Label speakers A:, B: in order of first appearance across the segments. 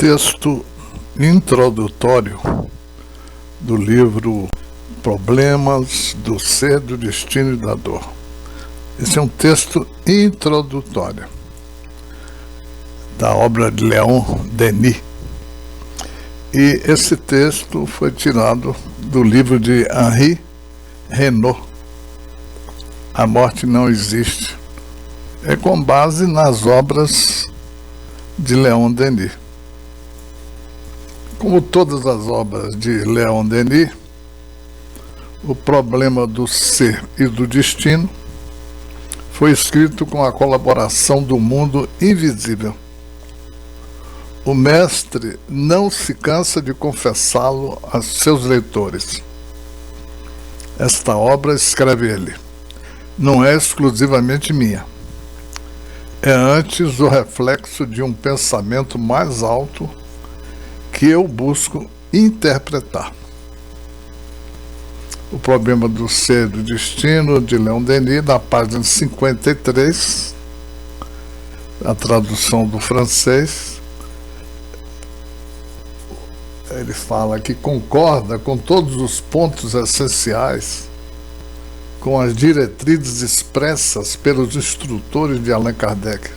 A: texto introdutório do livro Problemas do Ser, do Destino e da Dor. Esse é um texto introdutório da obra de Léon Denis. E esse texto foi tirado do livro de Henri Renaud, A Morte Não Existe. É com base nas obras de Léon Denis. Como todas as obras de Léon Denis, o problema do ser e do destino foi escrito com a colaboração do mundo invisível. O mestre não se cansa de confessá-lo a seus leitores. Esta obra, escreve ele, não é exclusivamente minha. É antes o reflexo de um pensamento mais alto que eu busco interpretar. O problema do ser e do destino, de Léon Denis, na página 53, a tradução do francês, ele fala que concorda com todos os pontos essenciais, com as diretrizes expressas pelos instrutores de Allan Kardec.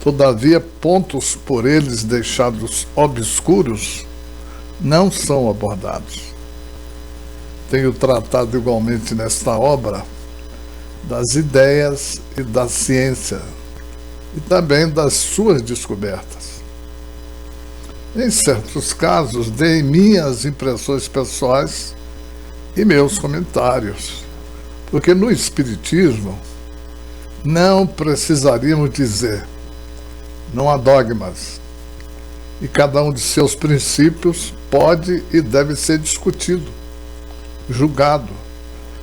A: Todavia, pontos por eles deixados obscuros não são abordados. Tenho tratado igualmente nesta obra das ideias e da ciência e também das suas descobertas. Em certos casos, dei minhas impressões pessoais e meus comentários, porque no Espiritismo não precisaríamos dizer: não há dogmas, e cada um de seus princípios pode e deve ser discutido, julgado,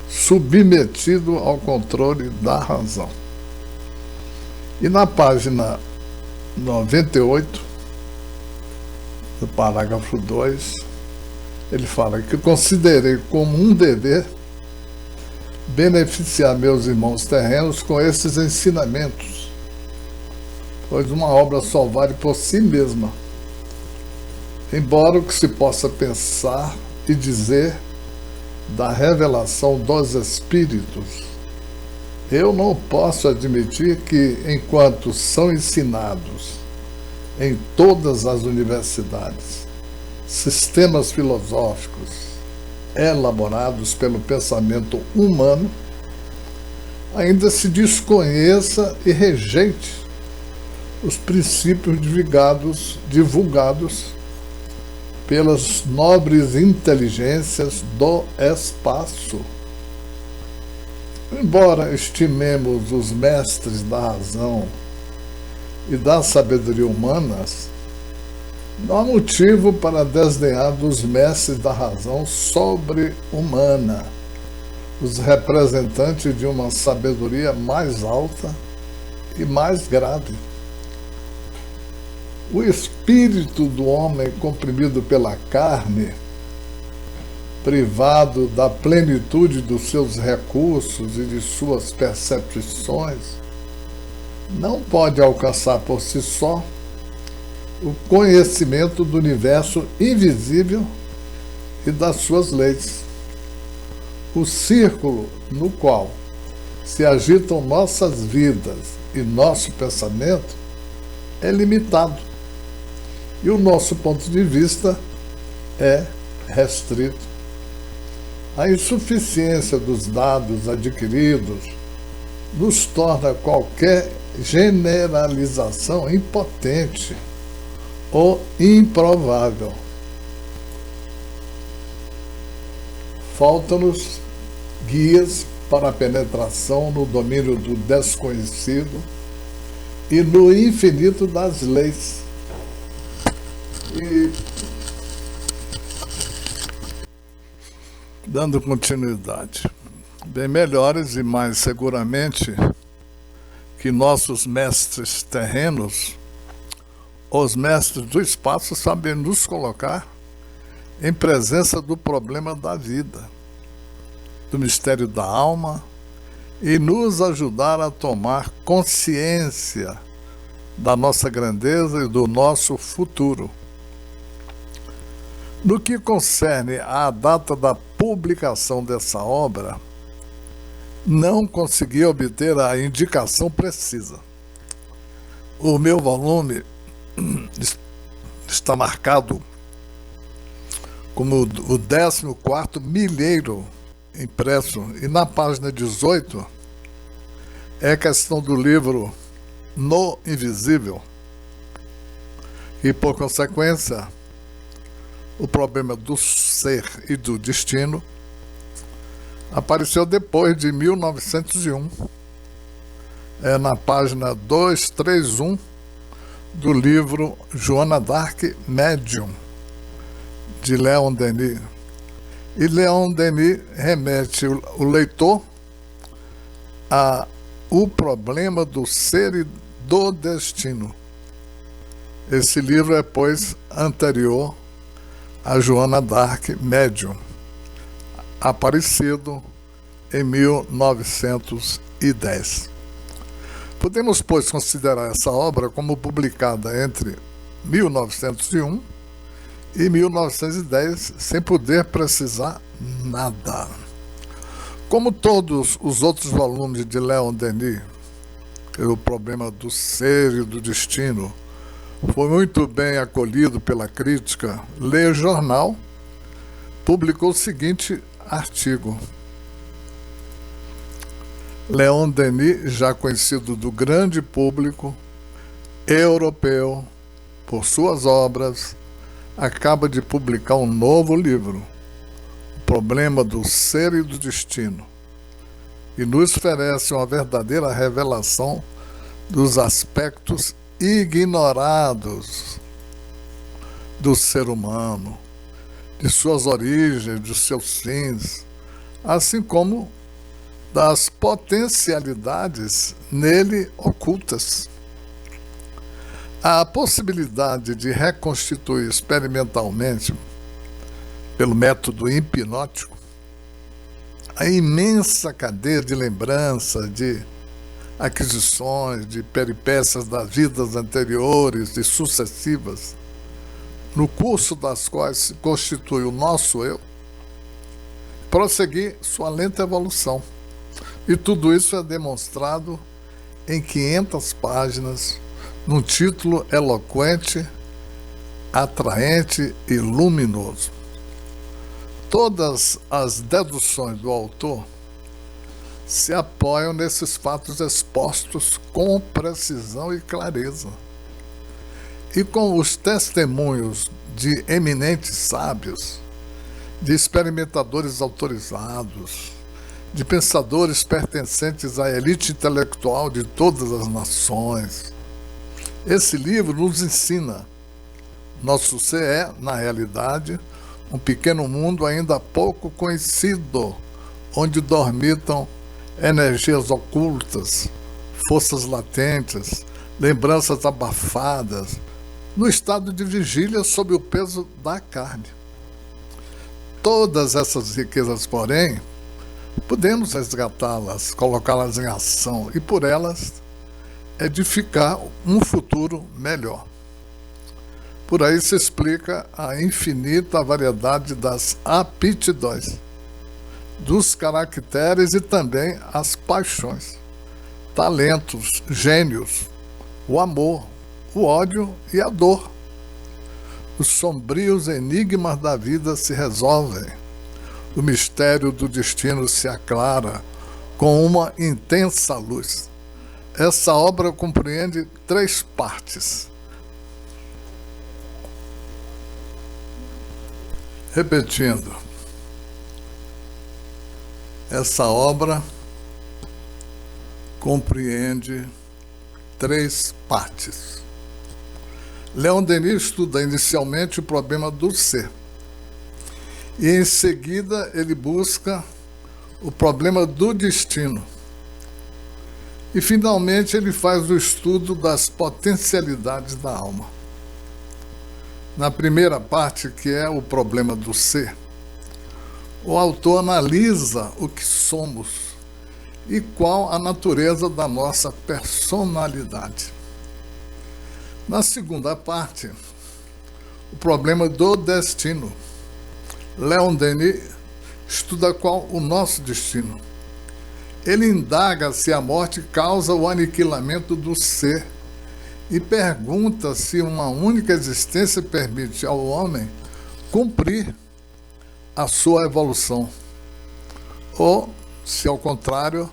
A: submetido ao controle da razão. E na página 98, no parágrafo 2, ele fala que considerei como um dever beneficiar meus irmãos terrenos com esses ensinamentos, pois uma obra só vale por si mesma. Embora o que se possa pensar e dizer da revelação dos Espíritos, eu não posso admitir que, enquanto são ensinados em todas as universidades sistemas filosóficos elaborados pelo pensamento humano, ainda se desconheça e rejeite os princípios divulgados pelas nobres inteligências do espaço. Embora estimemos os mestres da razão e da sabedoria humanas, não há motivo para desdenhar dos mestres da razão sobre-humana, os representantes de uma sabedoria mais alta e mais grave. O espírito do homem comprimido pela carne, privado da plenitude dos seus recursos e de suas percepções, não pode alcançar por si só o conhecimento do universo invisível e das suas leis. O círculo no qual se agitam nossas vidas e nosso pensamento é limitado, e o nosso ponto de vista é restrito. A insuficiência dos dados adquiridos nos torna qualquer generalização impotente ou improvável. Faltam-nos guias para a penetração no domínio do desconhecido e no infinito das leis. E, dando continuidade, bem melhores e mais seguramente que nossos mestres terrenos, os mestres do espaço sabem nos colocar em presença do problema da vida, do mistério da alma, e nos ajudar a tomar consciência da nossa grandeza e do nosso futuro. No que concerne à data da publicação dessa obra, não consegui obter a indicação precisa. O meu volume está marcado como o 14º milheiro impresso, e na página 18 é a questão do livro No Invisível, e por consequência o problema do ser e do destino apareceu depois de 1901, na página 231 do livro Joana d'Arc Médium, de Leon Denis. E Leon Denis remete o leitor a O Problema do Ser e do Destino. Esse livro é, pois, anterior a Joana d'Arc Médium, aparecido em 1910. Podemos, pois, considerar essa obra como publicada entre 1901 e 1910, sem poder precisar nada. Como todos os outros volumes de Leon Denis, O Problema do Ser e do Destino, foi muito bem acolhido pela crítica, Le Jornal publicou o seguinte artigo: Leon Denis, já conhecido do grande público europeu por suas obras, acaba de publicar um novo livro, O Problema do Ser e do Destino, e nos oferece uma verdadeira revelação dos aspectos ignorados do ser humano, de suas origens, de seus fins, assim como das potencialidades nele ocultas. A possibilidade de reconstituir experimentalmente, pelo método hipnótico, a imensa cadeia de lembranças, de aquisições, de peripécias das vidas anteriores e sucessivas, no curso das quais se constitui o nosso eu, prosseguir sua lenta evolução. E tudo isso é demonstrado em 500 páginas, num título eloquente, atraente e luminoso. Todas as deduções do autor se apoiam nesses fatos expostos com precisão e clareza, e com os testemunhos de eminentes sábios, de experimentadores autorizados, de pensadores pertencentes à elite intelectual de todas as nações. Esse livro nos ensina: nosso ser é, na realidade, um pequeno mundo ainda pouco conhecido, onde dormitam energias ocultas, forças latentes, lembranças abafadas, no estado de vigília sob o peso da carne. Todas essas riquezas, porém, podemos resgatá-las, colocá-las em ação e, por elas, edificar um futuro melhor. Por aí se explica a infinita variedade das aptidões, dos caracteres e também as paixões, talentos, gênios, o amor, o ódio e a dor. Os sombrios enigmas da vida se resolvem, o mistério do destino se aclara com uma intensa luz. Essa obra compreende 3 partes. Repetindo, essa obra compreende 3 partes. Leon Denis estuda inicialmente o problema do ser, e em seguida ele busca o problema do destino, e finalmente ele faz o estudo das potencialidades da alma. Na primeira parte, que é o problema do ser, o autor analisa o que somos e qual a natureza da nossa personalidade. Na segunda parte, o problema do destino, Leon Denis estuda qual o nosso destino. Ele indaga se a morte causa o aniquilamento do ser e pergunta se uma única existência permite ao homem cumprir a sua evolução, ou se, ao contrário,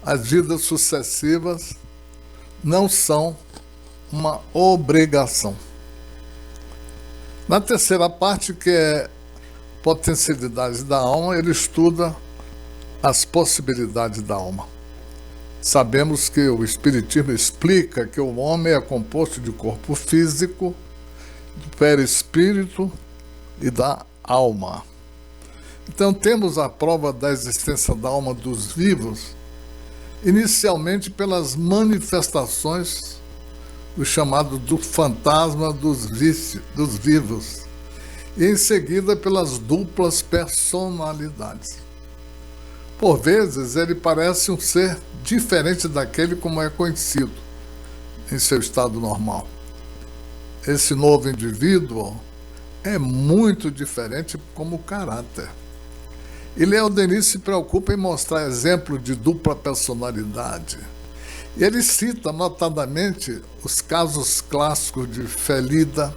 A: as vidas sucessivas não são uma obrigação. Na terceira parte, que é potencialidades da alma, ele estuda as possibilidades da alma. Sabemos que o Espiritismo explica que o homem é composto de corpo físico, do perispírito e da alma. Então temos a prova da existência da alma dos vivos, inicialmente pelas manifestações do chamado do fantasma dos vivos, e em seguida pelas duplas personalidades. Por vezes ele parece um ser diferente daquele como é conhecido em seu estado normal. Esse novo indivíduo é muito diferente como caráter. E Leon Denis se preocupa em mostrar exemplos de dupla personalidade. E ele cita notadamente os casos clássicos de Felida,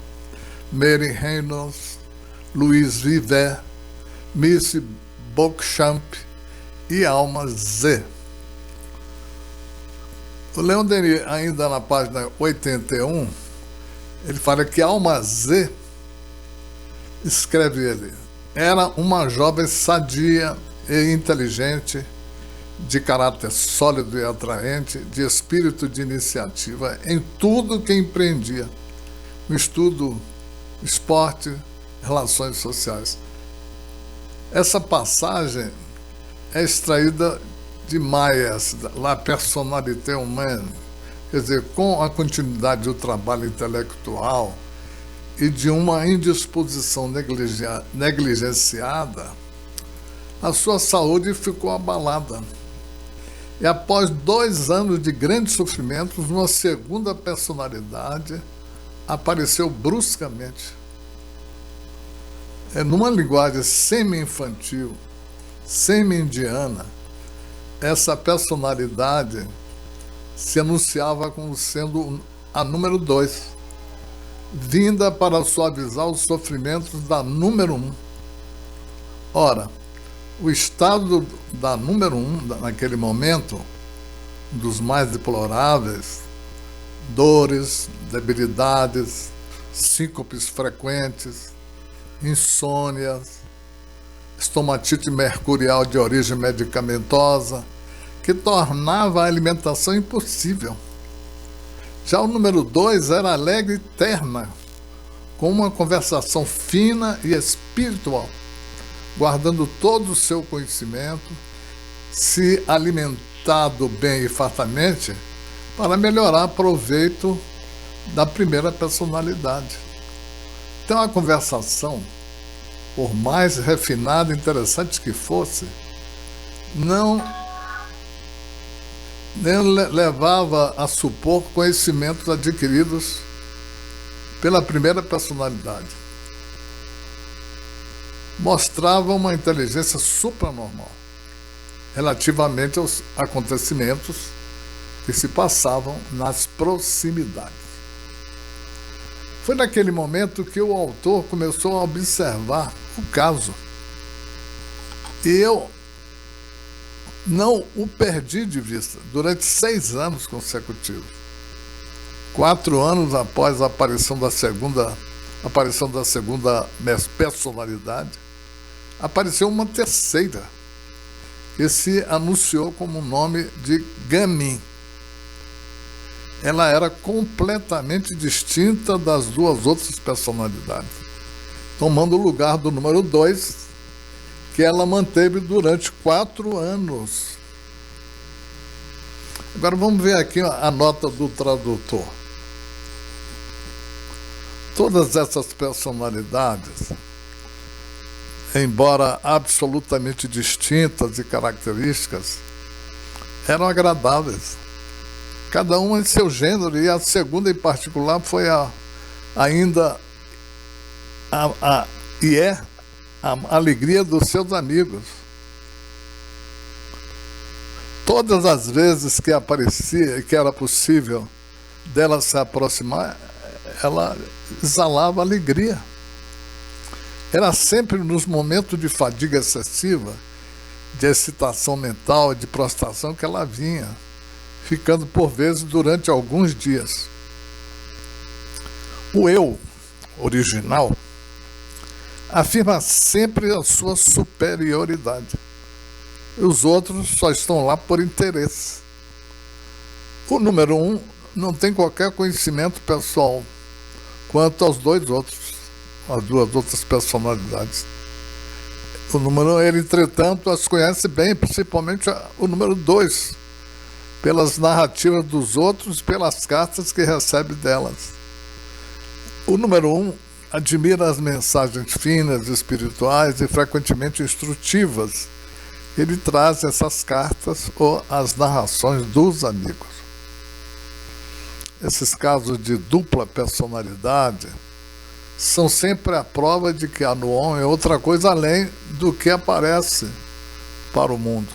A: Mary Reynolds, Louise Vivet, Miss Beauchamp e Alma Z. O Leon Denis, ainda na página 81, ele fala que Alma Z, escreve ele, era uma jovem sadia e inteligente, de caráter sólido e atraente, de espírito de iniciativa em tudo que empreendia, no estudo, esporte, relações sociais. Essa passagem é extraída de Myers, La Personnalité Humaine, quer dizer, com a continuidade do trabalho intelectual e de uma indisposição negligenciada, a sua saúde ficou abalada. E após 2 anos de grandes sofrimentos, uma segunda personalidade apareceu bruscamente. Numa linguagem semi-infantil, semi-indiana, essa personalidade se anunciava como sendo a número 2, vinda para suavizar os sofrimentos da número 1. Ora, o estado da número 1, naquele momento, dos mais deploráveis, dores, debilidades, síncopes frequentes, insônias, estomatite mercurial de origem medicamentosa, que tornava a alimentação impossível. Já o número 2 era alegre e terna, com uma conversação fina e espiritual, guardando todo o seu conhecimento, se alimentado bem e fartamente, para melhorar proveito da primeira personalidade. Então a conversação, por mais refinada e interessante que fosse, não levava a supor conhecimentos adquiridos pela primeira personalidade. Mostrava uma inteligência supranormal relativamente aos acontecimentos que se passavam nas proximidades. Foi naquele momento que o autor começou a observar o caso. E eu não o perdi de vista durante 6 anos consecutivos. 4 anos após a aparição da segunda personalidade, apareceu uma terceira, que se anunciou como o nome de Gamin. Ela era completamente distinta das 2 outras personalidades, tomando o lugar do número 2, que ela manteve durante 4 anos. Agora vamos ver aqui a nota do tradutor. Todas essas personalidades, embora absolutamente distintas e características, eram agradáveis, cada uma em seu gênero, e a segunda em particular foi a alegria dos seus amigos. Todas as vezes que aparecia, que era possível dela se aproximar, ela exalava alegria. Era sempre nos momentos de fadiga excessiva, de excitação mental, de prostração, que ela vinha, ficando por vezes durante alguns dias. O eu original afirma sempre a sua superioridade. E os outros só estão lá por interesse. O número 1 não tem qualquer conhecimento pessoal quanto aos dois outros, as duas outras personalidades. O número 1, ele, entretanto, as conhece bem, principalmente o número 2, pelas narrativas dos outros, pelas cartas que recebe delas. O número 1 admira as mensagens finas, espirituais e frequentemente instrutivas. Ele traz essas cartas ou as narrações dos amigos. Esses casos de dupla personalidade são sempre a prova de que há no homem outra coisa além do que aparece para o mundo.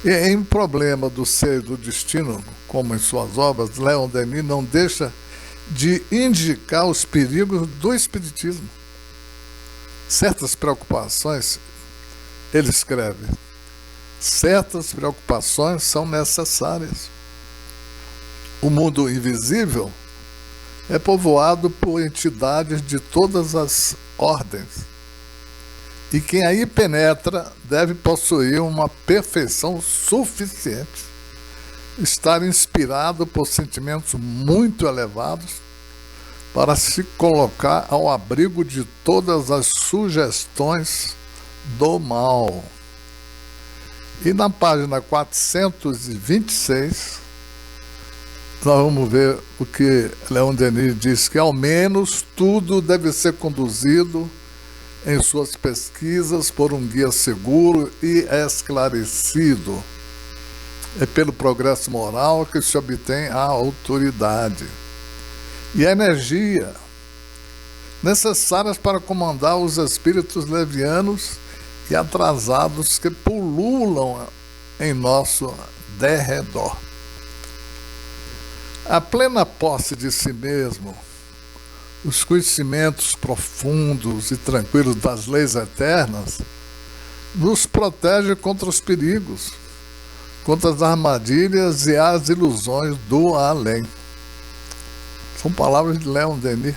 A: E em Problema do Ser e do Destino, como em suas obras, Leon Denis não deixa de indicar os perigos do espiritismo. Certas preocupações, ele escreve, certas preocupações são necessárias. O mundo invisível é povoado por entidades de todas as ordens. E quem aí penetra deve possuir uma perfeição suficiente, estar inspirado por sentimentos muito elevados para se colocar ao abrigo de todas as sugestões do mal. E na página 426, nós vamos ver o que Leon Denis diz, que ao menos tudo deve ser conduzido em suas pesquisas por um guia seguro e esclarecido. É pelo progresso moral que se obtém a autoridade e a energia necessárias para comandar os espíritos levianos e atrasados que pululam em nosso derredor. A plena posse de si mesmo, os conhecimentos profundos e tranquilos das leis eternas, nos protege contra os perigos, contra as armadilhas e as ilusões do além. São palavras de Leon Denis.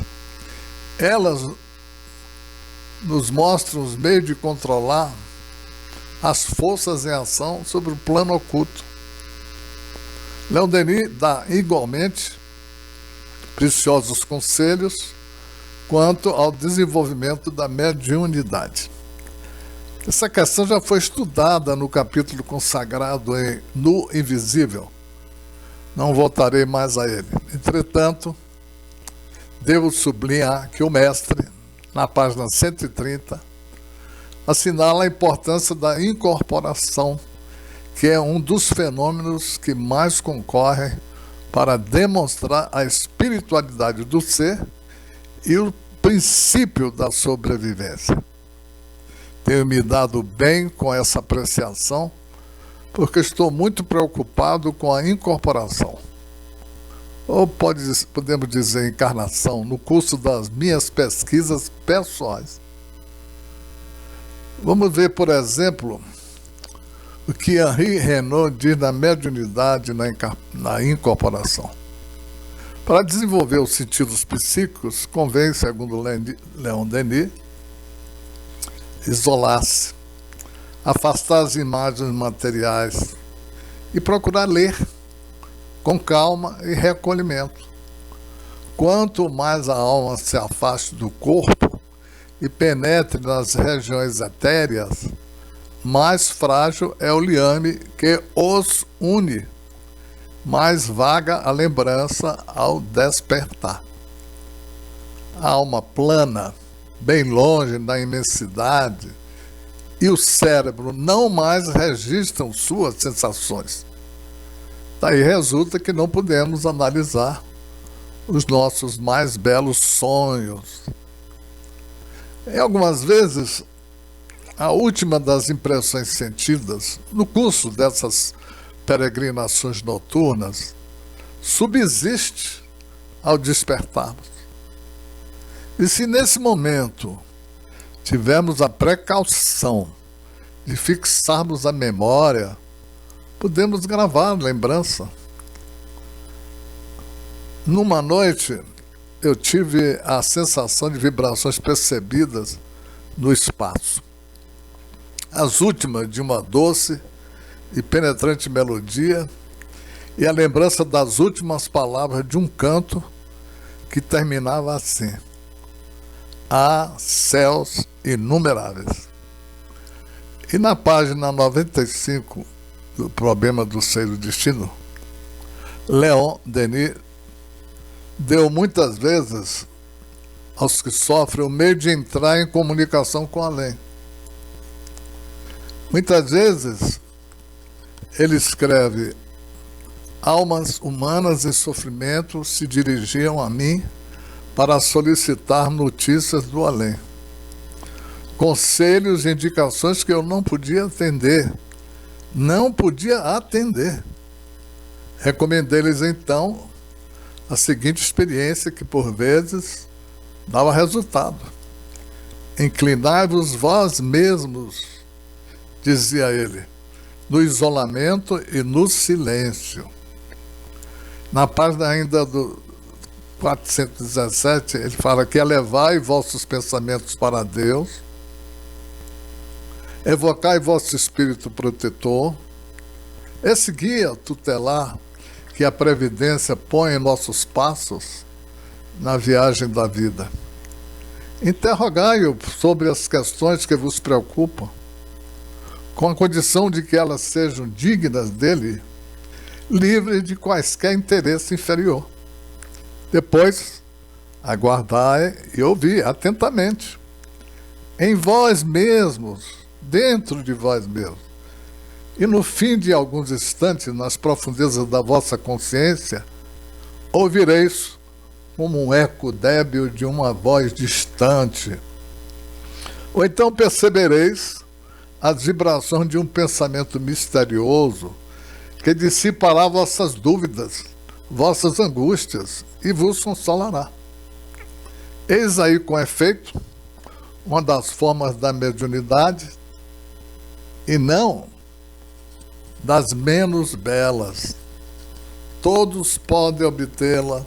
A: Elas nos mostram os meios de controlar as forças em ação sobre o plano oculto. Leon Denis dá igualmente preciosos conselhos quanto ao desenvolvimento da mediunidade. Essa questão já foi estudada no capítulo consagrado No Invisível. Não voltarei mais a ele. Entretanto, devo sublinhar que o mestre, na página 130, assinala a importância da incorporação, que é um dos fenômenos que mais concorrem para demonstrar a espiritualidade do ser e o princípio da sobrevivência. Tenho me dado bem com essa apreciação, porque estou muito preocupado com a incorporação, ou podemos dizer encarnação, no curso das minhas pesquisas pessoais. Vamos ver, por exemplo, o que Henri Renaud diz na mediunidade na incorporação. Para desenvolver os sentidos psíquicos, convém, segundo Leon Denis, isolar-se, afastar as imagens materiais e procurar ler com calma e recolhimento. Quanto mais a alma se afaste do corpo e penetre nas regiões etéreas, mais frágil é o liame que os une, mais vaga a lembrança ao despertar. A alma plana, bem longe da imensidade, e o cérebro não mais registram suas sensações. Daí resulta que não podemos analisar os nossos mais belos sonhos. Em algumas vezes, a última das impressões sentidas no curso dessas peregrinações noturnas subsiste ao despertarmos. E se nesse momento tivermos a precaução de fixarmos a memória, podemos gravar a lembrança. Numa noite, eu tive a sensação de vibrações percebidas no espaço. As últimas de uma doce e penetrante melodia e a lembrança das últimas palavras de um canto que terminava assim: há céus inumeráveis. E na página 95 do Problema do Ser e do Destino, Leon Denis deu muitas vezes aos que sofrem o meio de entrar em comunicação com o além. Muitas vezes ele escreve: almas humanas em sofrimento se dirigiam a mim para solicitar notícias do além, conselhos e indicações que eu não podia atender. Recomendei-lhes então a seguinte experiência que por vezes dava resultado: inclinai-vos vós mesmos, dizia ele, no isolamento e no silêncio. Na página ainda do 417, ele fala que elevai vossos pensamentos para Deus, evocai vosso espírito protetor, esse guia tutelar que a previdência põe em nossos passos na viagem da vida. Interrogai-o sobre as questões que vos preocupam, com a condição de que elas sejam dignas dele, livres de quaisquer interesse inferior. Depois, aguardai e ouvi atentamente, em vós mesmos, dentro de vós mesmos. E no fim de alguns instantes, nas profundezas da vossa consciência, ouvireis como um eco débil de uma voz distante. Ou então percebereis as vibrações de um pensamento misterioso que dissipará vossas dúvidas, vossas angústias e vos consolará. Eis aí, com efeito, uma das formas da mediunidade, e não das menos belas. Todos podem obtê-la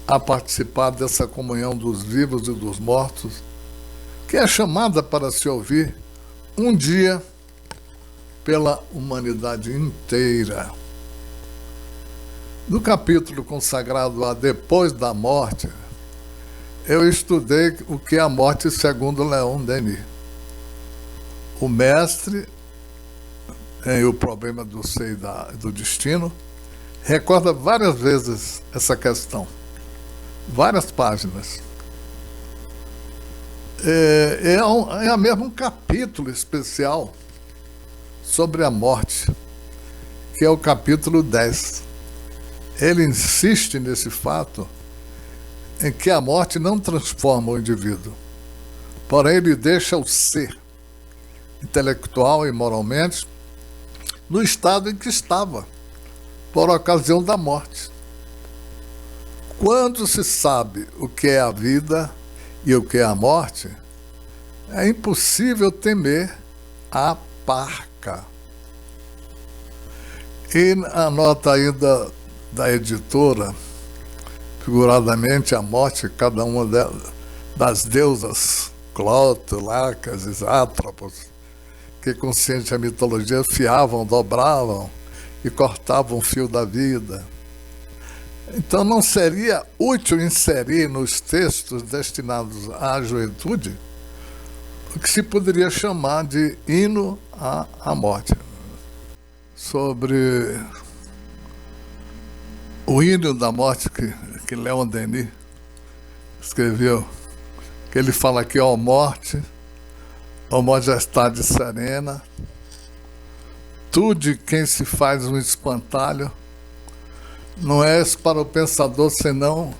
A: a participar dessa comunhão dos vivos e dos mortos, que é chamada para se ouvir um dia pela humanidade inteira. No capítulo consagrado a Depois da Morte, eu estudei o que é a morte segundo Leon Denis. O mestre, em O Problema do Ser e do Destino, recorda várias vezes essa questão, várias páginas. É mesmo um capítulo especial sobre a morte, que é o capítulo 10. Ele insiste nesse fato em que a morte não transforma o indivíduo, porém ele deixa o ser, intelectual e moralmente, no estado em que estava, por ocasião da morte. Quando se sabe o que é a vida e o que é a morte, é impossível temer a parca. E a nota ainda da editora, figuradamente a morte, cada uma das deusas, Cloto, Lacas e Atropos, que consciente a mitologia fiavam, dobravam e cortavam o fio da vida. Então não seria útil inserir nos textos destinados à juventude o que se poderia chamar de hino à morte. Sobre o hino da morte que Leon Denis escreveu, que ele fala aqui: ó morte majestade serena, tu de quem se faz um espantalho, não és para o pensador senão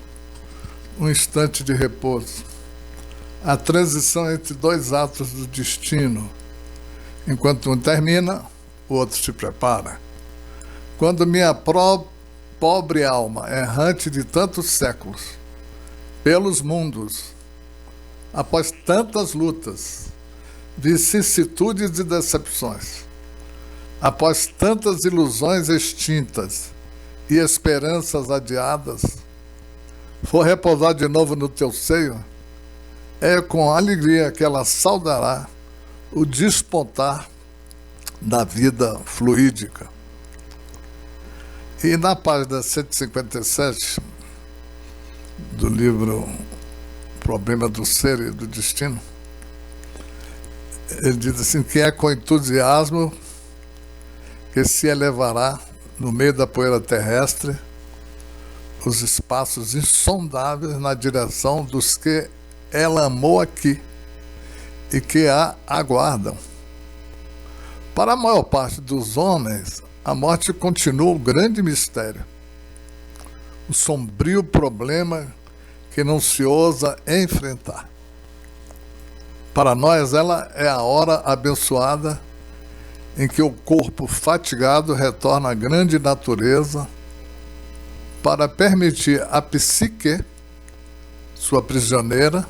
A: um instante de repouso. a transição entre dois atos do destino. Enquanto um termina, o outro se prepara. Quando minha pobre alma, errante de tantos séculos, pelos mundos, após tantas lutas, vicissitudes e decepções, após tantas ilusões extintas e esperanças adiadas, for repousar de novo no teu seio, é com alegria que ela saudará o despontar da vida fluídica. E na página 157 do livro Problema do Ser e do Destino, ele diz assim, que é com entusiasmo que se elevará no meio da poeira terrestre os espaços insondáveis na direção dos que ela amou aqui e que a aguardam. Para a maior parte dos homens, a morte continua o grande mistério, o sombrio problema que não se ousa enfrentar. Para nós, ela é a hora abençoada em que o corpo fatigado retorna à grande natureza para permitir à psique, sua prisioneira,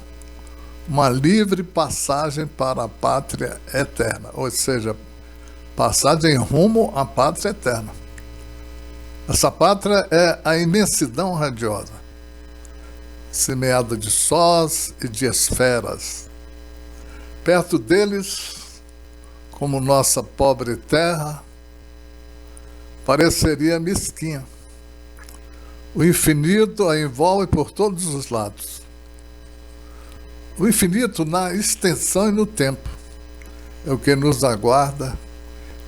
A: uma livre passagem para a pátria eterna, ou seja, passagem rumo à pátria eterna. Essa pátria é a imensidão radiosa, semeada de sós e de esferas. Perto deles, como nossa pobre terra, pareceria mesquinha. O infinito a envolve por todos os lados. O infinito na extensão e no tempo é o que nos aguarda,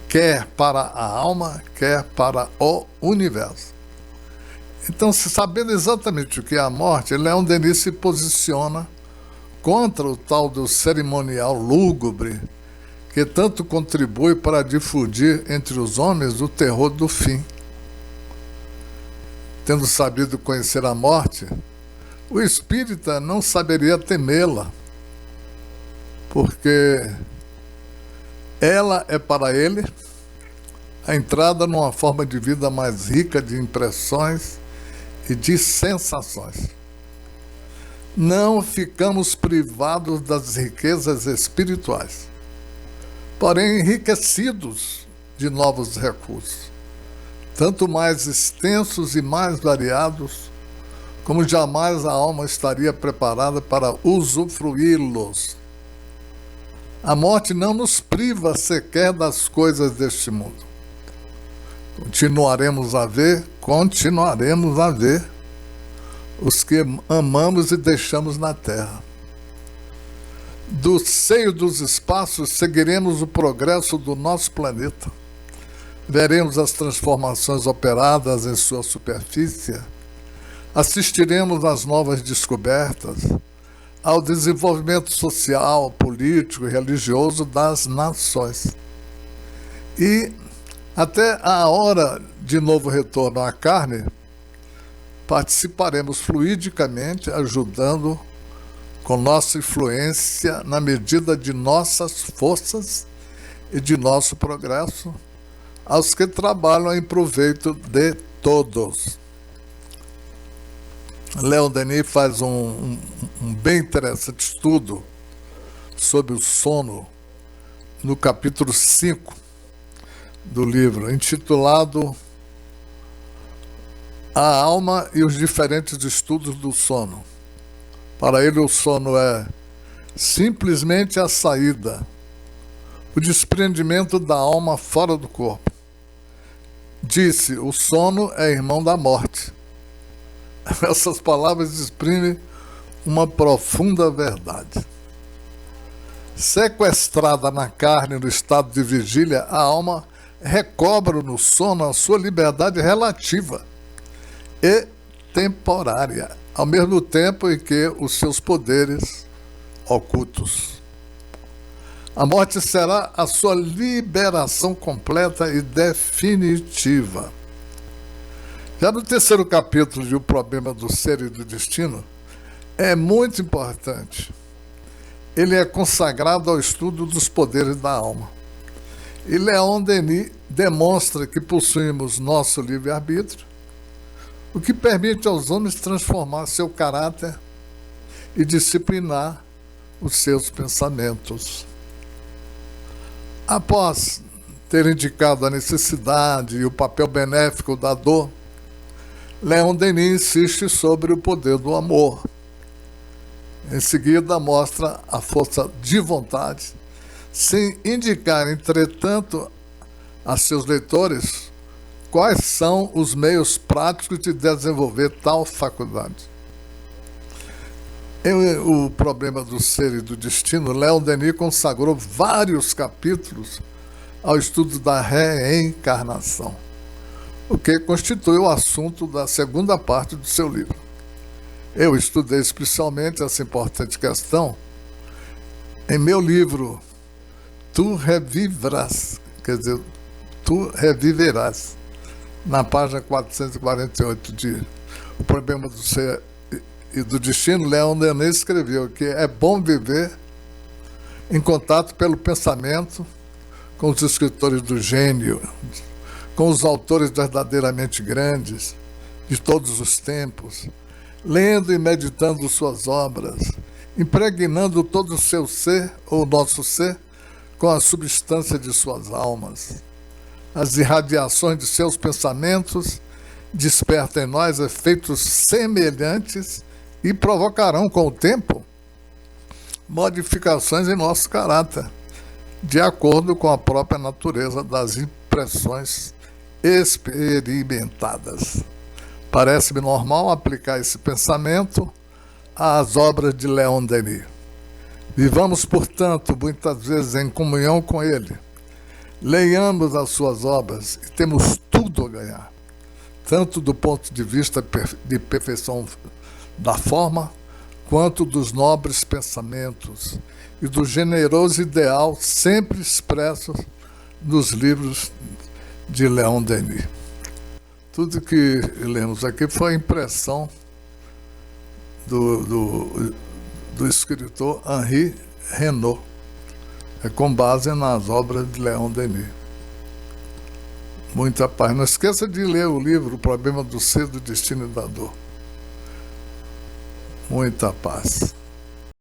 A: quer para a alma, quer para o universo. Então, sabendo exatamente o que é a morte, Leon Denis se posiciona contra o tal do cerimonial lúgubre que tanto contribui para difundir entre os homens o terror do fim. Tendo sabido conhecer a morte, o espírita não saberia temê-la, porque ela é para ele a entrada numa forma de vida mais rica de impressões e de sensações. Não ficamos privados das riquezas espirituais, porém enriquecidos de novos recursos, tanto mais extensos e mais variados, como jamais a alma estaria preparada para usufruí-los. A morte não nos priva sequer das coisas deste mundo. Continuaremos a ver os que amamos e deixamos na terra. Do seio dos espaços seguiremos o progresso do nosso planeta. Veremos as transformações operadas em sua superfície. Assistiremos às novas descobertas, ao desenvolvimento social, político e religioso das nações. E até a hora de novo retorno à carne, participaremos fluidicamente, ajudando com nossa influência na medida de nossas forças e de nosso progresso, aos que trabalham em proveito de todos. Leon Denis faz um bem interessante estudo sobre o sono no capítulo 5 do livro, intitulado A Alma e os Diferentes Estudos do Sono. Para ele, o sono é simplesmente a saída, o desprendimento da alma fora do corpo. Disse, o sono é irmão da morte. Essas palavras exprimem uma profunda verdade. Sequestrada na carne no estado de vigília, a alma recobra no sono a sua liberdade relativa e temporária, ao mesmo tempo em que os seus poderes ocultos. A morte será a sua liberação completa e definitiva. Já no terceiro capítulo de O Problema do Ser e do Destino, é muito importante ele é consagrado ao estudo dos poderes da alma. E Leon Denis demonstra que possuímos nosso livre-arbítrio, o que permite aos homens transformar seu caráter e disciplinar os seus pensamentos. Após ter indicado a necessidade e o papel benéfico da dor, Leon Denis insiste sobre o poder do amor. Em seguida, mostra a força de vontade, sem indicar, entretanto, a seus leitores quais são os meios práticos de desenvolver tal faculdade. Em O Problema do Ser e do Destino, Leon Denis consagrou vários capítulos ao estudo da reencarnação, o que constitui o assunto da segunda parte do seu livro. Eu estudei especialmente essa importante questão em meu livro Tu Reviverás, quer dizer, Tu Reviverás, na página 448 de O Problema do Ser e do Destino. Leon Denis escreveu que é bom viver em contato pelo pensamento com os escritores do gênio, com os autores verdadeiramente grandes de todos os tempos, lendo e meditando suas obras, impregnando todo o seu ser, ou nosso ser, com a substância de suas almas. As irradiações de seus pensamentos despertam em nós efeitos semelhantes e provocarão, com o tempo, modificações em nosso caráter, de acordo com a própria natureza das impressões experimentadas. Parece-me normal aplicar esse pensamento às obras de Leon Denis. Vivamos, portanto, muitas vezes em comunhão com ele. Leiamos as suas obras e temos tudo a ganhar, tanto do ponto de vista de perfeição da forma, quanto dos nobres pensamentos e do generoso ideal sempre expresso nos livros de Leon Denis. Tudo que lemos aqui foi a impressão do escritor Henri Renaud, com base nas obras de Leon Denis. Muita paz. Não esqueça de ler o livro O Problema do Ser, do Destino e da Dor. Muita paz.